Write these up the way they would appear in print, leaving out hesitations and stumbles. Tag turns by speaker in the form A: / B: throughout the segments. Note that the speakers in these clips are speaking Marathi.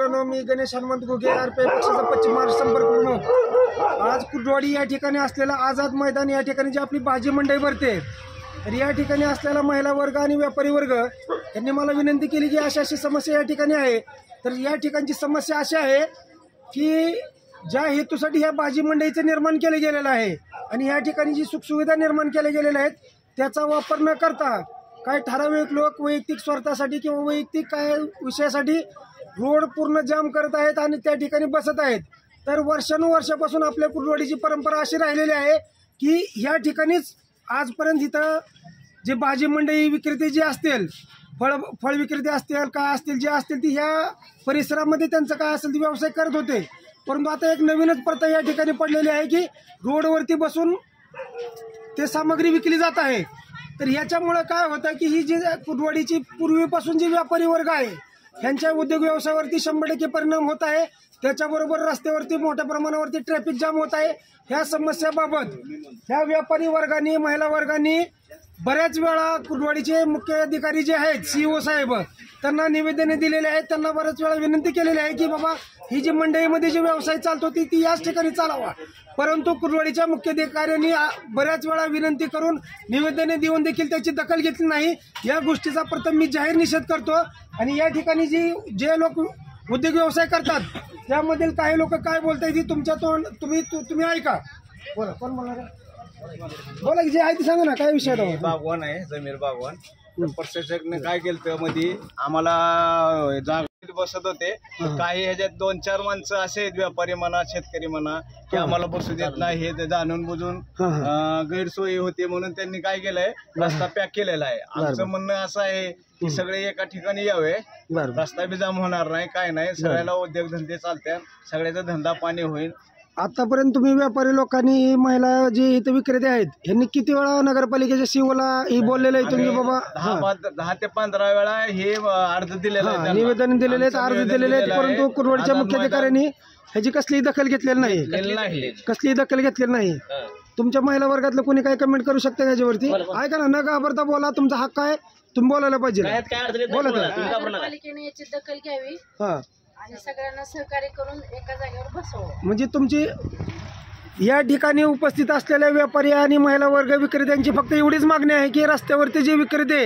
A: मित्रांनो, मी गणेश हनुमंत घुगे, आरपीआय पक्षाचा पश्चिम महाराष्ट्र संपर्क प्रमुख। आज कुर्डवाडी या ठिकाणी असलेला आझाद मैदान या ठिकाणी जी आपली भाजी मंडई भरते, तर या ठिकाणी असलेला महिला वर्ग आणि व्यापारी वर्ग यांनी मला विनंती केली की अशी अशी समस्या या ठिकाणी आहे। तर या ठिकाणची समस्या अशी आहे की ज्या हेतूसाठी ह्या भाजी मंडईचं निर्माण केलं गेलेलं आहे आणि या ठिकाणी जी सुखसुविधा निर्माण केल्या गेलेल्या आहेत त्याचा वापर न करता काय ठराविक लोक वैयक्तिक स्वार्थासाठी किंवा वैयक्तिक काय विषयासाठी रोड पूर्ण जाम करत आहेत आणि त्या ठिकाणी बसत आहेत। तर वर्षानुवर्षापासून आपल्या कुर्डवाडीची परंपरा अशी राहिलेली आहे की ह्या ठिकाणीच आजपर्यंत इथं जे भाजी मंडई विक्रेते जे असतील, फळ विक्रेते असतील, काय असतील, जे असतील ती ह्या परिसरामध्ये त्यांचं काय असेल ते व्यवसाय करत होते। परंतु आता एक नवीनच प्रथा या ठिकाणी पडलेली आहे की रोडवरती बसून ते सामग्री विकली जात आहे। तर ह्याच्यामुळे काय होतं की ही जी कुर्डवाडीची पूर्वीपासून जी व्यापारी वर्ग आहे ह्यांच्या उद्योग व्यवसायावरती 100% परिणाम होत आहे। त्याच्याबरोबर रस्त्यावरती मोठ्या प्रमाणावरती ट्रॅफिक जाम होत आहे। ह्या समस्याबाबत ह्या व्यापारी वर्गाने, महिला वर्गाने बऱ्याच वेळा कुर्डवाडीचे मुख्य अधिकारी जे आहेत, CEO साहेब, त्यांना निवेदने दिलेले आहेत। त्यांना बऱ्याच वेळा विनंती केलेली आहे की बाबा ही जी मंडईमध्ये जे व्यवसाय चालतो ती याच ठिकाणी चालावा। परंतु कुर्डवाडीच्या मुख्य अधिकाऱ्यांनी बऱ्याच वेळा विनंती करून निवेदने देऊन देखील त्याची दखल घेतली नाही। या गोष्टीचा प्रथम मी जाहीर निषेध करतो आणि या ठिकाणी जे लोक उद्योग व्यवसाय करतात त्यामधील काही लोक काय बोलताय ती तुमच्या तुम्ही ऐका। बोला, कोण बोलणार आहे? बोला, जे आहे ते सांगा ना, काय विषय आहे?
B: बागवान आहे, जमीर बागवान। प्रशासकाने काय केलं, मध्ये आम्हाला जागा बसत होते, काही ह्याच्यात 2-4 माणसं असे आहेत, व्यापारी म्हणा, शेतकरी म्हणा, की आम्हाला बसू देत नाही, हे जाणून बुजून गैरसोयी होते म्हणून त्यांनी काय केलंय, रस्ता पॅक केलेला आहे। आमचं म्हणणं असं आहे की सगळे एका ठिकाणी यावे, रस्ता बी जाम होणार नाही, काय नाही, सगळ्याला उद्योगधंदे चालतात, सगळ्याचा धंदा पाणी होईल।
A: आतापर्यंत तुम्ही व्यापारी लोकांनी, महिला जे इथे विक्रेते आहेत, यांनी किती वेळा नगरपालिकेच्या COला ही बोललेलं आहे तुम्ही बाबा?
B: 10 ते 15 वेळा हे अर्ज दिलेला आहे,
A: निवेदन दिलेले आहेत, अर्ज दिलेले आहेत, परंतु कुर्डवाडीच्या मुख्य अधिकाऱ्यांनी ह्याची कसलीही दखल घेतलेली नाही, कसलीही दखल घेतलेली नाही। तुमच्या महिला वर्गातलं कोणी काय कमेंट करू शकतं याच्यावरती? ऐका ना, न घाबरता बोला, तुमचा हक्क आहे, तुम्ही बोलायला पाहिजे। बोला,
C: नगरपालिकेने याची दखल घ्यावी आणि सगळ्यांना सहकार्य करून एका जागेवर बसवावं।
A: म्हणजे तुमची या ठिकाणी उपस्थित असलेल्या व्यापारी आणि महिला वर्ग विक्रेत्यांची फक्त एवढीच मागणी आहे की रस्त्यावरती जे विक्रेते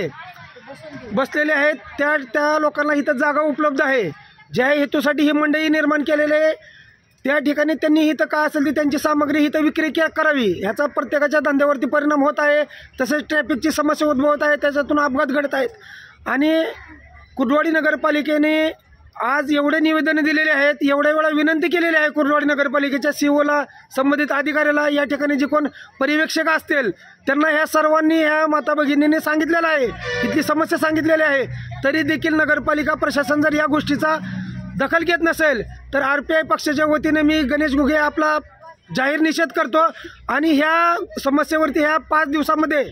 A: बसलेले आहेत त्या लोकांना इथं जागा उपलब्ध आहे। ज्या हेतूसाठी ही मंडई निर्माण केलेली आहे त्या ठिकाणी त्यांनी इथं काय असेल ती त्यांची सामग्री इथं विक्री करावी। ह्याचा प्रत्येकाच्या धंद्यावरती परिणाम होत आहे, तसेच ट्रॅफिकची समस्या उद्भवत आहे, त्याच्यातून अपघात घडत आहेत। आणि कुर्डवाडी नगरपालिकेने आज एवढे निवेदन दिलेले आहेत, एवढ्या वेळा विनंती केलेली आहे कुर्डवाडी नगरपालिकेच्या COला, संबंधित अधिकाऱ्याला, या ठिकाणी जे कोण पर्यवेक्षक असतील त्यांना ह्या सर्वांनी, ह्या माता भगिनींनी सांगितलेलं आहे, इथली समस्या सांगितलेली आहे। तरी देखील नगरपालिका प्रशासन जर या गोष्टीचा दखल घेत नसेल तर RPI पक्षाच्या वतीने मी गणेश घुगे आपला जाहीर निषेध करतो आणि ह्या समस्येवरती ह्या 5 दिवसामध्ये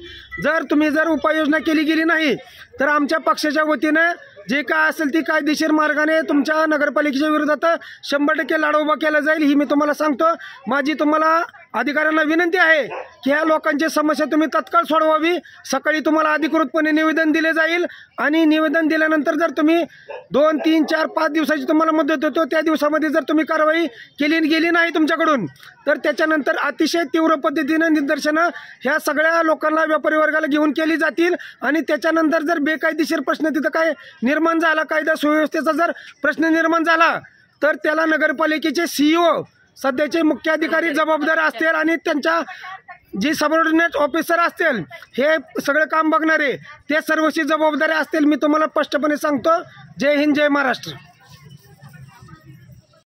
A: जर उपाययोजना केली गेली नाही तर आमच्या पक्षाच्या वतीने जे काय असेल ती कायदेशीर मार्गाने तुमच्या नगरपालिकेच्या विरोधात 100% लढा उभा केला जाईल, ही मी तुम्हाला सांगतो। माझी तुम्हाला अधिकाऱ्यांना विनंती आहे की ह्या लोकांची समस्या तुम्ही तत्काळ सोडवावी। सकाळी तुम्हाला अधिकृतपणे निवेदन दिले जाईल आणि निवेदन दिल्यानंतर जर तुम्ही 2, 3, 4, 5 दिवसाची तुम्हाला मुदत देतो, त्या दिवसामध्ये जर तुम्ही कारवाई गेली नाही तुमच्याकडून तर त्याच्यानंतर अतिशय तीव्र पद्धतीने निदर्शनं ह्या सगळ्या लोकांना, व्यापारी वर्गाला घेऊन केली जातील। आणि त्याच्यानंतर जर बेकायदेशीर प्रश्न तिथं काय निर्माण झाला, कायदा सुव्यवस्थेचा जर प्रश्न निर्माण झाला तर त्याला नगरपालिकेचे CEO, सध्याचे मुख्य अधिकारी जबाबदार असतील आणि त्यांच्या जे सबऑर्डिनेट ऑफिसर असतील, हे सगळं काम बघणारे ते सर्वस्वी जबाबदारी असतील। मी तुम्हाला स्पष्टपणे सांगतो। जय हिंद, जय महाराष्ट्र।